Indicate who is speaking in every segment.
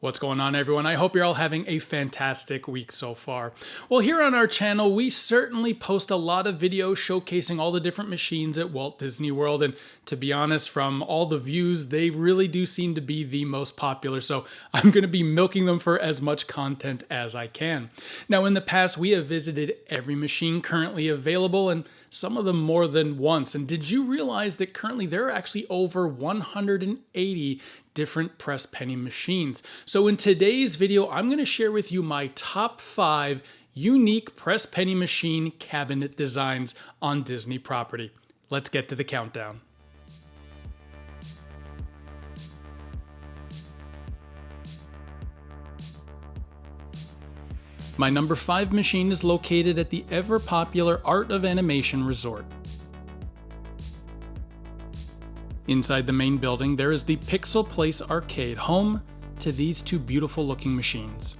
Speaker 1: What's going on, everyone? I hope you're all having a fantastic week so far. Well, here on our channel, we certainly post a lot of videos showcasing all the different machines at Walt Disney World, and to be honest, from all the views, they really do seem to be the most popular, so I'm going to be milking them for as much content as I can. Now, in the past, we have visited every machine currently available, and some of them more than once. And did you realize that currently there are actually over 180 different press penny machines? So in today's video, I'm going to share with you my top 5 unique press penny machine cabinet designs on Disney property. Let's get to the countdown. My number 5 machine is located at the ever-popular Art of Animation Resort. Inside the main building, there is the Pixel Place Arcade, home to these two beautiful-looking machines.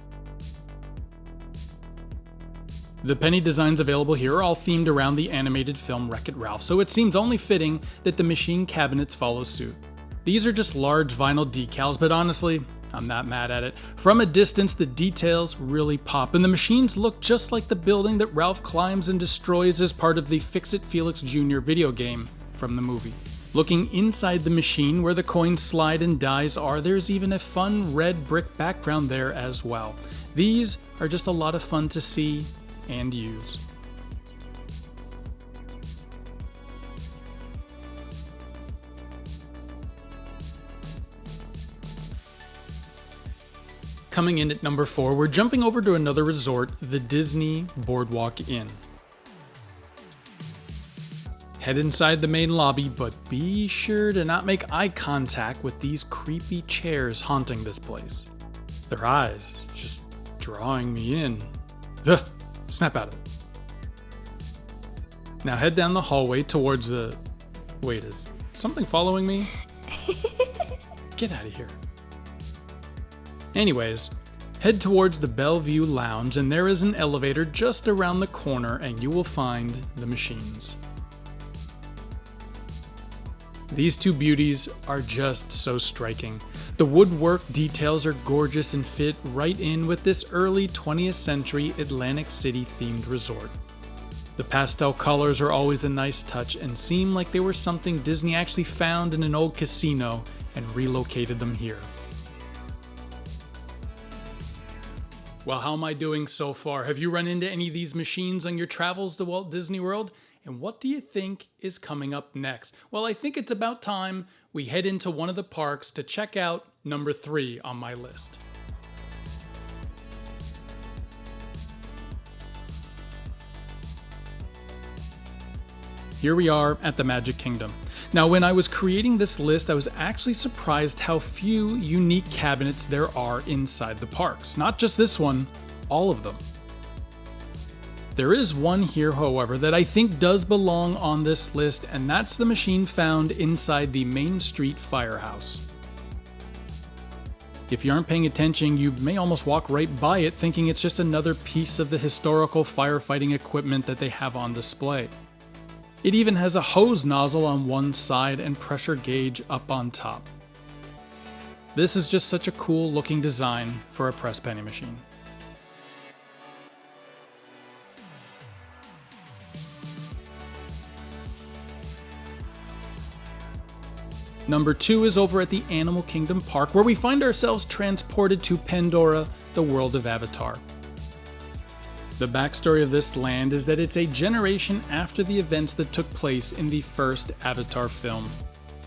Speaker 1: The penny designs available here are all themed around the animated film WreckIt Ralph, so it seems only fitting that the machine cabinets follow suit. These are just large vinyl decals, but honestly, I'm not mad at it. From a distance, the details really pop, and the machines look just like the building that Ralph climbs and destroys as part of the Fix-It Felix Jr. video game from the movie. Looking inside the machine where the coins slide and dies are, there's even a fun red brick background there as well. These are just a lot of fun to see and use. Coming in at number 4, we're jumping over to another resort, the Disney BoardWalk Inn. Head inside the main lobby, but be sure to not make eye contact with these creepy chairs haunting this place. Their eyes just drawing me in. Ugh, snap out of it. Now head down the hallway towards the... Wait, is something following me? Get out of here. Anyways, head towards the Bellevue Lounge and there is an elevator just around the corner and you will find the machines. These two beauties are just so striking. The woodwork details are gorgeous and fit right in with this early 20th century Atlantic City themed resort. The pastel colors are always a nice touch and seem like they were something Disney actually found in an old casino and relocated them here. Well, how am I doing so far? Have you run into any of these machines on your travels to Walt Disney World? And what do you think is coming up next? Well, I think it's about time we head into one of the parks to check out number 3 on my list. Here we are at the Magic Kingdom. Now, when I was creating this list, I was actually surprised how few unique cabinets there are inside the parks. Not just this one, all of them. There is one here, however, that I think does belong on this list, and that's the machine found inside the Main Street Firehouse. If you aren't paying attention, you may almost walk right by it thinking it's just another piece of the historical firefighting equipment that they have on display. It even has a hose nozzle on one side and pressure gauge up on top. This is just such a cool looking design for a press penny machine. Number 2 is over at the Animal Kingdom Park, where we find ourselves transported to Pandora, the world of Avatar. The backstory of this land is that it's a generation after the events that took place in the first Avatar film.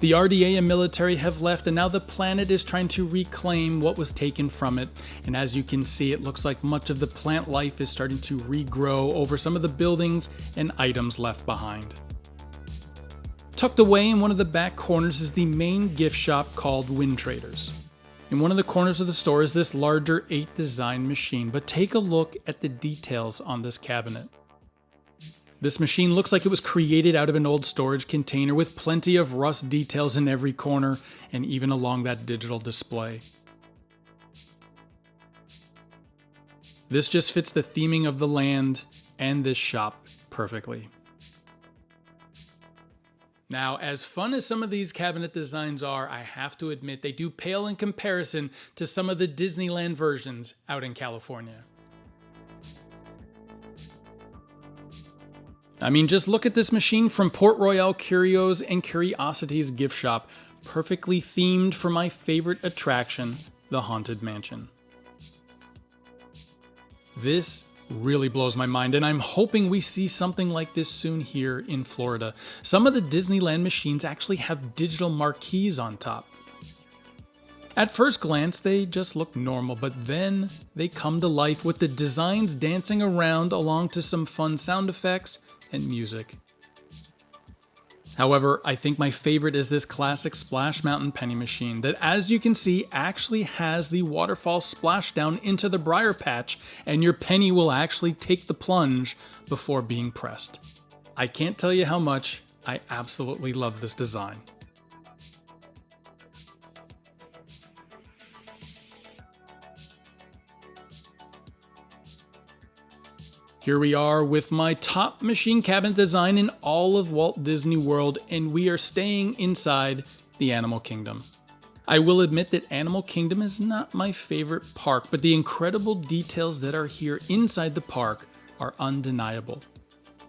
Speaker 1: The RDA and military have left, and now the planet is trying to reclaim what was taken from it. And as you can see, it looks like much of the plant life is starting to regrow over some of the buildings and items left behind. Tucked away in one of the back corners is the main gift shop called Wind Traders. In one of the corners of the store is this larger 8 design machine, but take a look at the details on this cabinet. This machine looks like it was created out of an old storage container with plenty of rust details in every corner and even along that digital display. This just fits the theming of the land and this shop perfectly. Now, as fun as some of these cabinet designs are, I have to admit they do pale in comparison to some of the Disneyland versions out in California. I mean, just look at this machine from Port Royal Curios and Curiosities gift shop, perfectly themed for my favorite attraction, the Haunted Mansion. This really blows my mind, and I'm hoping we see something like this soon here in Florida. Some of the Disneyland machines actually have digital marquees on top. At first glance, they just look normal, but then they come to life with the designs dancing around along to some fun sound effects and music. However, I think my favorite is this classic Splash Mountain penny machine that, as you can see, actually has the waterfall splashdown into the briar patch, and your penny will actually take the plunge before being pressed. I can't tell you how much I absolutely love this design. Here we are with my top machine cabinet design in all of Walt Disney World, and we are staying inside the Animal Kingdom. I will admit that Animal Kingdom is not my favorite park, but the incredible details that are here inside the park are undeniable.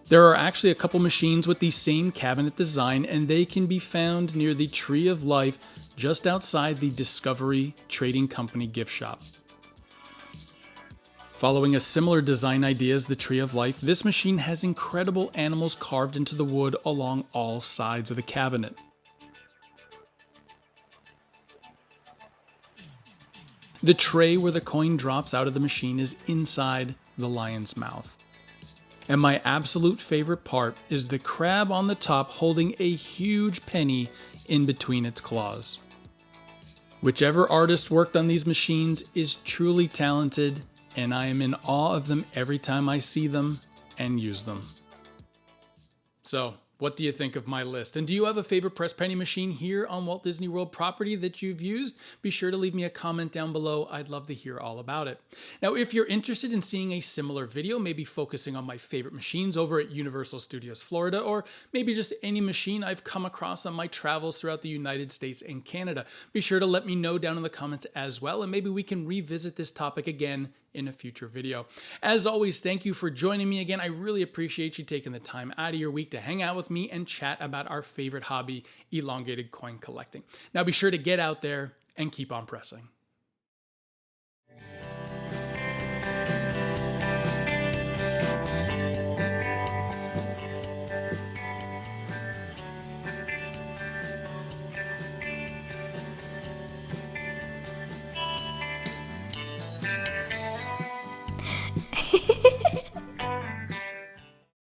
Speaker 1: There are actually a couple machines with the same cabinet design, and they can be found near the Tree of Life just outside the Discovery Trading Company gift shop. Following a similar design idea as the Tree of Life, this machine has incredible animals carved into the wood along all sides of the cabinet. The tray where the coin drops out of the machine is inside the lion's mouth. And my absolute favorite part is the crab on the top holding a huge penny in between its claws. Whichever artist worked on these machines is truly talented, and I am in awe of them every time I see them and use them. So, what do you think of my list? And do you have a favorite press penny machine here on Walt Disney World property that you've used? Be sure to leave me a comment down below. I'd love to hear all about it. Now, if you're interested in seeing a similar video, maybe focusing on my favorite machines over at Universal Studios Florida, or maybe just any machine I've come across on my travels throughout the United States and Canada, be sure to let me know down in the comments as well, and maybe we can revisit this topic again in a future video. As always, thank you for joining me again. I really appreciate you taking the time out of your week to hang out with me and chat about our favorite hobby, elongated coin collecting. Now be sure to get out there and keep on pressing.